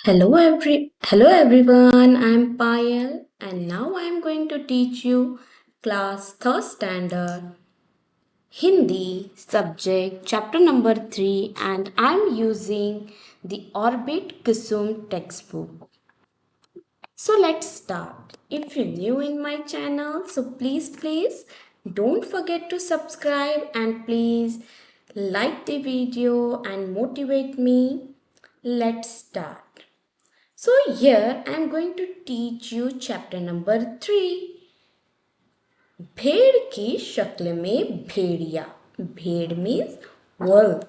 Hello everyone. I'm Payal and now I'm going to teach you class 3rd standard Hindi subject chapter number 3 and I'm using the Orbit Kusum textbook. So let's start. If you're new in my channel, so please don't forget to subscribe and please like the video and motivate me. Let's start. So here I am going to teach you chapter number 3. भेड़ की शक्ल में भेड़िया. भेड़ means wolf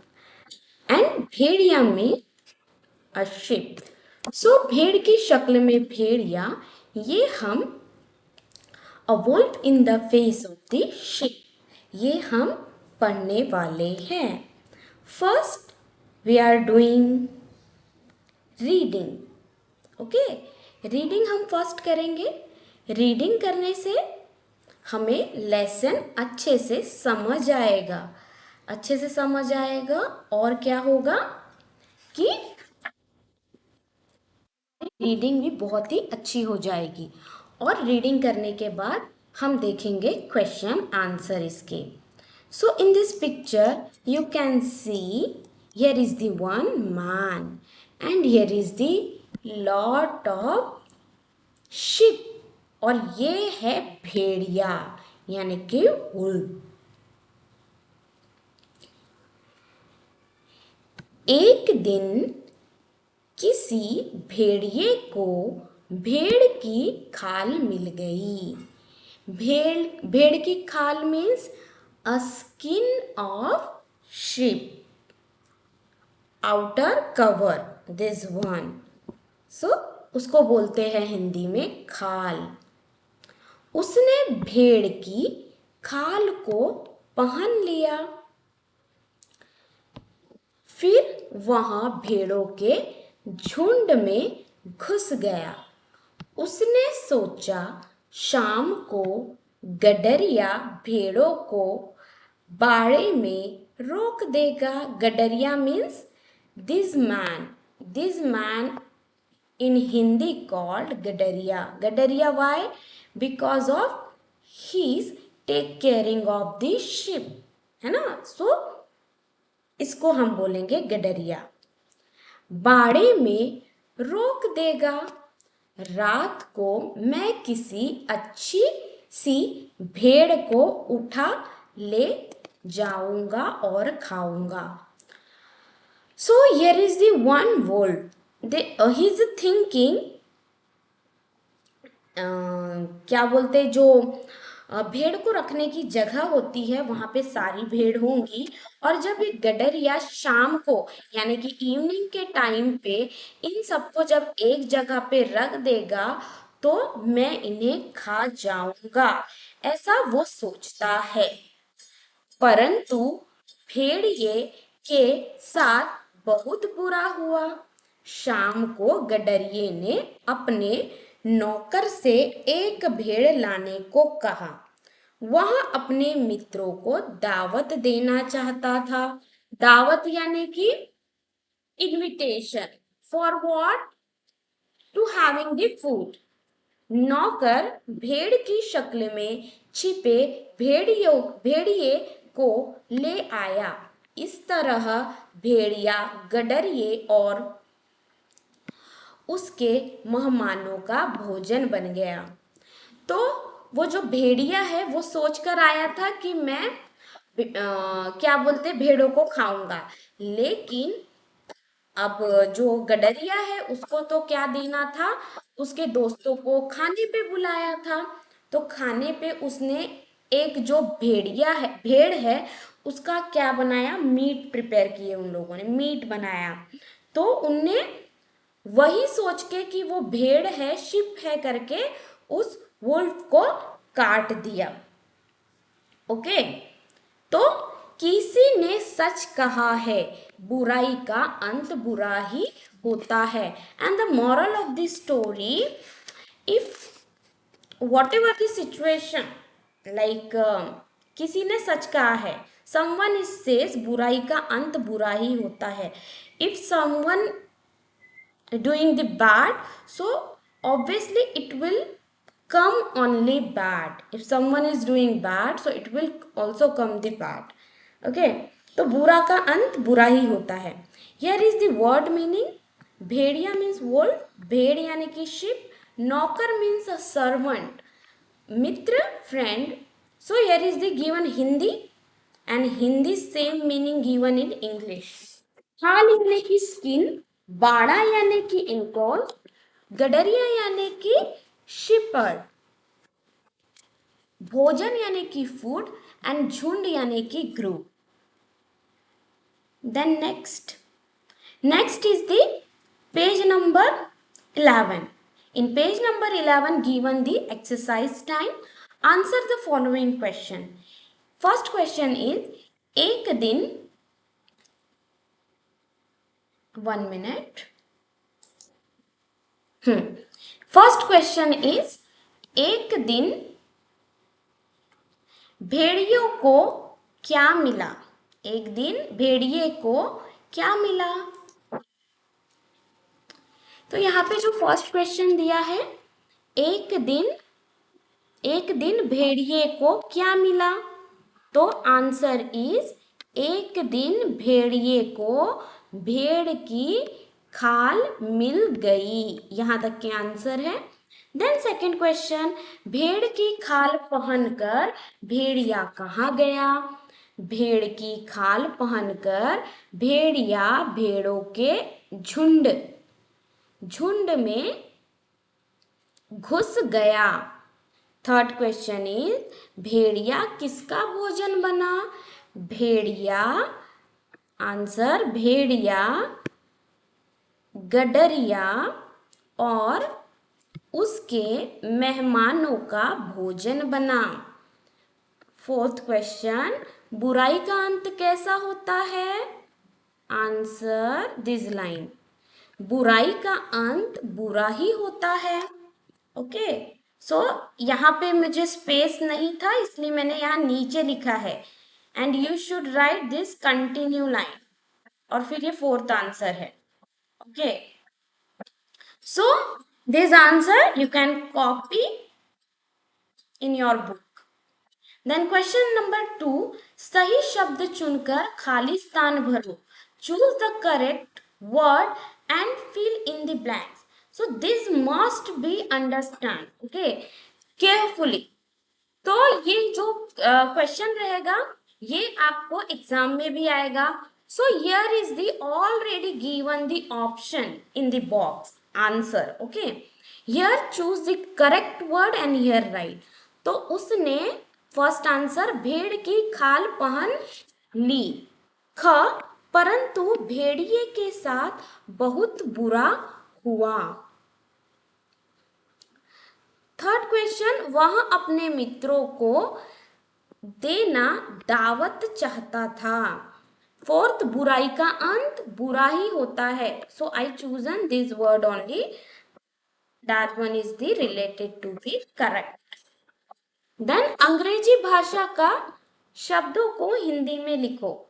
and भेड़िया में a sheep. So भेड़ की शक्ल में भेड़िया ये हम a wolf in the face of the sheep ये हम पढ़ने वाले हैं. First we are doing reading. Okay reading हम फर्स्ट करेंगे. रीडिंग करने से हमें लेसन अच्छे से समझ आएगा और क्या होगा कि रीडिंग भी बहुत ही अच्छी हो जाएगी. और रीडिंग करने के बाद हम देखेंगे क्वेश्चन आंसर इसके. So in this picture you can see here is the one man and here is the lot of sheep और ये है भेड़िया यानी कि वुल्फ. एक दिन किसी भेड़िए को भेड़ की खाल मिल गई. भेड़ की खाल means a skin of sheep outer cover this one. So उसको बोलते हैं हिंदी में खाल. उसने भेड़ की खाल को पहन लिया. फिर वहां भेड़ों के झुंड में घुस गया. उसने सोचा शाम को गडरिया भेड़ों को बाड़े में रोक देगा. गडरिया means this man in Hindi called Gadariya. Gadariya why? Because of his take caring of the sheep. है ना. So इसको हम बोलेंगे गडरिया. बाड़े में रोक देगा. रात को मैं किसी अच्छी सी भेड़ को उठा ले जाऊंगा और खाऊंगा. So here is the one wolf. he is thinking क्या बोलते जो भेड़ को रखने की जगह होती है वहां पे सारी भेड़ होंगी और जब ये गडरिया शाम को यानी कि इवनिंग के टाइम पे इन सबको जब एक जगह पे रख देगा तो मैं इन्हें खा जाऊंगा ऐसा वो सोचता है. परंतु भेड़िए के साथ बहुत बुरा हुआ. शाम को गडरिये ने अपने नौकर से एक भेड़ लाने को कहा. वह अपने मित्रों को दावत देना चाहता था. दावत यानी कि invitation. For what? To having the food. नौकर भेड़ की शक्ल में छिपे भेड़िए को ले आया. इस तरह भेड़िया गडरिये और उसके मेहमानों का भोजन बन गया. तो वो जो भेड़िया है वो सोच कर आया था कि मैं क्या बोलते भेड़ों को खाऊंगा. लेकिन अब जो गडरिया है उसको तो क्या देना था. उसके दोस्तों को खाने पे बुलाया था. तो खाने पे उसने एक जो भेड़ है उसका क्या बनाया. मीट प्रिपेयर किए. उन लोगों ने मीट बनाया. तो उनने वही सोच के कि वो भेड़ है शिप है करके उस वुल्फ को काट दिया. ओके. तो किसी ने सच कहा है बुराई का अंत बुरा ही होता है. And the moral of the story if what ever the situation like किसी ने सच कहा है. समवन सेज बुराई का अंत बुरा ही होता है. If someone doing the bad, so obviously it will come only bad. If someone is doing bad, so it will also come the bad. Okay, तो बुरा का अंत बुरा ही होता है. Here is the word meaning. Bhediya means wolf, भेड़ यानी कि sheep, नौकर means a servant, Mitra friend. So here is the given Hindi, and Hindi same meaning given in English. खाल यानी कि स्किन, बाड़ा यानी कि इनकोल, गडरिया यानी कि शिपर्ड, भोजन यानी कि फूड, एंड झुंड यानी कि group. Then next is the page number 11. In page number 11 given the exercise time, answer the following question. First question is एक दिन, 1 minute. First question is एक दिन भेड़ियों को क्या मिला. एक दिन भेड़िए को क्या मिला. तो यहाँ पे जो फर्स्ट क्वेश्चन दिया है, एक दिन भेड़िए को क्या मिला, तो आंसर इज एक दिन भेड़िए को भेड़ की खाल मिल गई. यहाँ तक के आंसर है. देन सेकंड क्वेश्चन, भेड़ की खाल पहनकर भेड़िया कहाँ गया. भेड़ की खाल पहनकर भेड़िया भेड़ों के झुंड में घुस गया. थर्ड क्वेश्चन इज भेड़िया किसका भोजन बना. भेड़िया, आंसर भेड़िया गडरिया और उसके मेहमानों का भोजन बना. फोर्थ क्वेश्चन, बुराई का अंत कैसा होता है. आंसर दिस लाइन, बुराई का अंत बुरा ही होता है. ओके, सो यहाँ पे मुझे स्पेस नहीं था, इसलिए मैंने यहाँ नीचे लिखा है. And you should write this continue line, और फिर ये फोर्थ आंसर है. Okay, so this answer you can copy in your book. Then question number 2, सही शब्द चुनकर खाली स्थान भरो. Choose the correct word and fill in the blanks. So this must be understand, okay, carefully. तो ये जो क्वेश्चन रहेगा ये आपको एग्जाम में भी आएगा. So here is the already given the option in the box answer. Okay, here choose the correct word and here write. तो उसने फर्स्ट आंसर भेड़ की खाल पहन ली. ख, परंतु भेड़िए के साथ बहुत बुरा हुआ. थर्ड क्वेश्चन, वह अपने मित्रों को देना दावत चाहता था. फोर्थ, बुराई का अंत बुरा ही होता है. So I chosen this word only, that one is the related to be correct. Then अंग्रेजी भाषा का शब्दों को हिंदी में लिखो.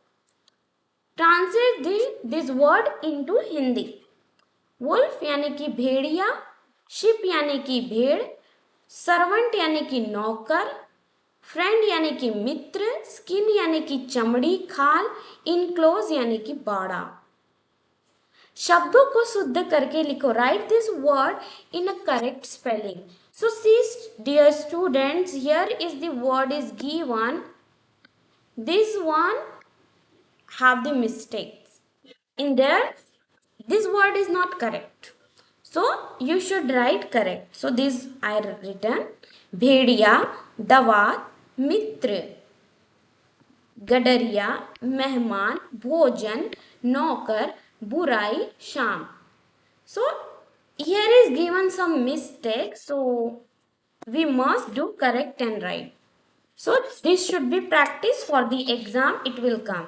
Translate this word into Hindi. Wolf यानी कि भेड़िया, शिप यानी कि भेड़, सर्वेंट यानी कि नौकर, फ्रेंड यानी कि मित्र, स्किन यानी कि चमड़ी, खाल, इनक्लोज यानी कि बाड़ा. शब्दों को शुद्ध करके लिखो. Right this word in a correct spelling. So see dear students, here is the word is given. This one have the mistakes in there. This word is not correct, so you should write correct. So this I written भेड़िया, दवात, मित्र, गडरिया, मेहमान, भोजन, नौकर, बुराई, शाम. So here is given some mistakes, so we must do correct and right. So this should be practice for the exam, it will come.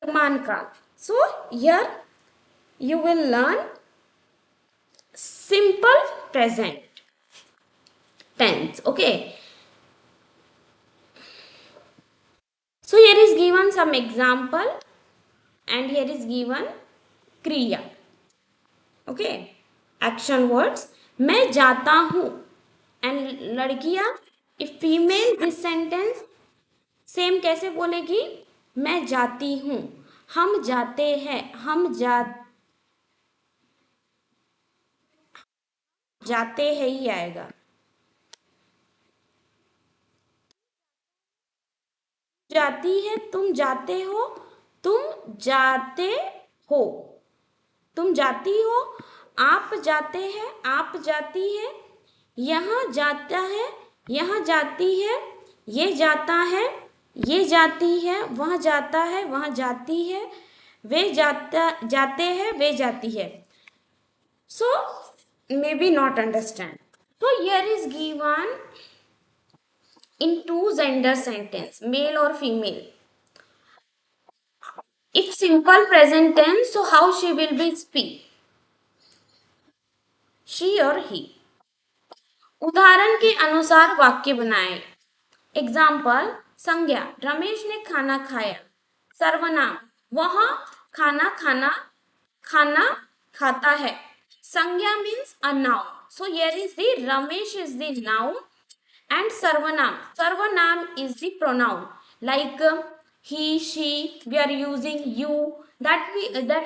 Manka. So here you will learn simple present tense. Okay, so here is given some example and here is given kriya. Okay, action words. मैं जाता हूँ and लड़कियां, if female this sentence same कैसे बोलेगी? मैं जाती हूँ, हम जाते हैं, जाते हैं ही आएगा. जाती है, तुम जाते हो, तुम जाते हो, तुम जाती हो, आप जाते हैं, आप जाती है, यहाँ जाता है, यहाँ जाती है, ये जाता है, ये जाती है, वह जाता है, वह जाती है, वे जाते हैं, वे जाती है. So maybe not understand. So here is given in two gender sentence, male or female. If simple present tense, so how she will be speak? She or he. उदाहरण के अनुसार वाक्य बनाए. एग्जाम्पल, संज्ञा, रमेश ने खाना खाया. सर्वनाम, वह खाना खाता है. संज्ञा means a noun. So here is the Ramesh is the noun and Sarvanam is the pronoun. Like he, she, we are using you. That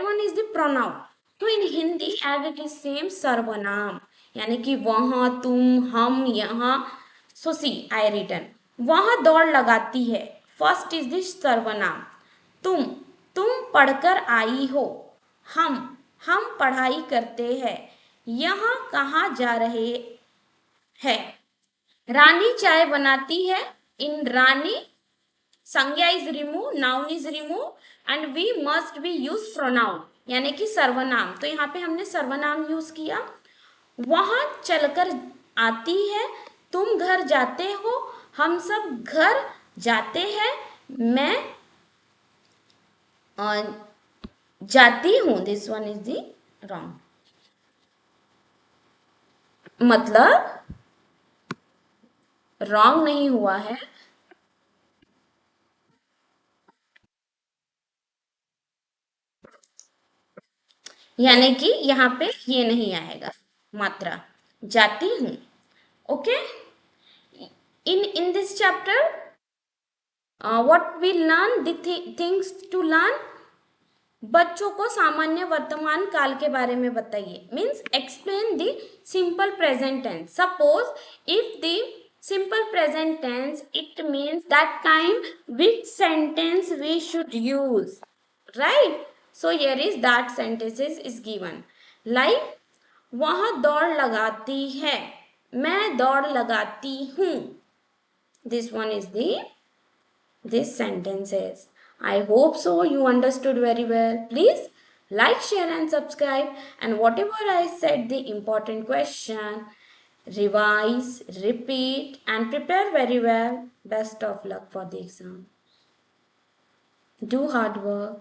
one is the pronoun. So in Hindi as it is same Sarvanam. यानी कि वहाँ, तुम, हम, यहाँ. So see, I written. वहाँ दौड़ लगाती है. First is the सर्वनाम. तुम पढ़कर आई हो. हम पढ़ाई करते हैं. यहाँ कहाँ जा रहे हैं. रानी चाय बनाती है. इन रानी संज्ञा is remove, noun is remove and we must be use pronoun यानी कि सर्वनाम. तो यहाँ पे हमने सर्वनाम यूज किया. वहां चलकर आती है. तुम घर जाते हो. हम सब घर जाते हैं. मैं जाती हूं. This one is the wrong. मतलब रॉन्ग नहीं हुआ है. यानी कि यहाँ पे ये नहीं आएगा मात्रा. जाती हूं. Okay. in this chapter what we learn, the things to learn. बच्चों को सामान्य वर्तमान काल के बारे में बताइए. Means explain the simple present tense. Suppose if the simple present tense, it means that time which sentence we should use, right? So here is that sentences is given. Like वह दौड़ लगाती है. मैं दौड़ लगाती हूँ. This one is this sentences. I hope so you understood very well. Please like, share and subscribe. And whatever I said, the important question, revise, repeat and prepare very well. Best of luck for the exam. Do hard work.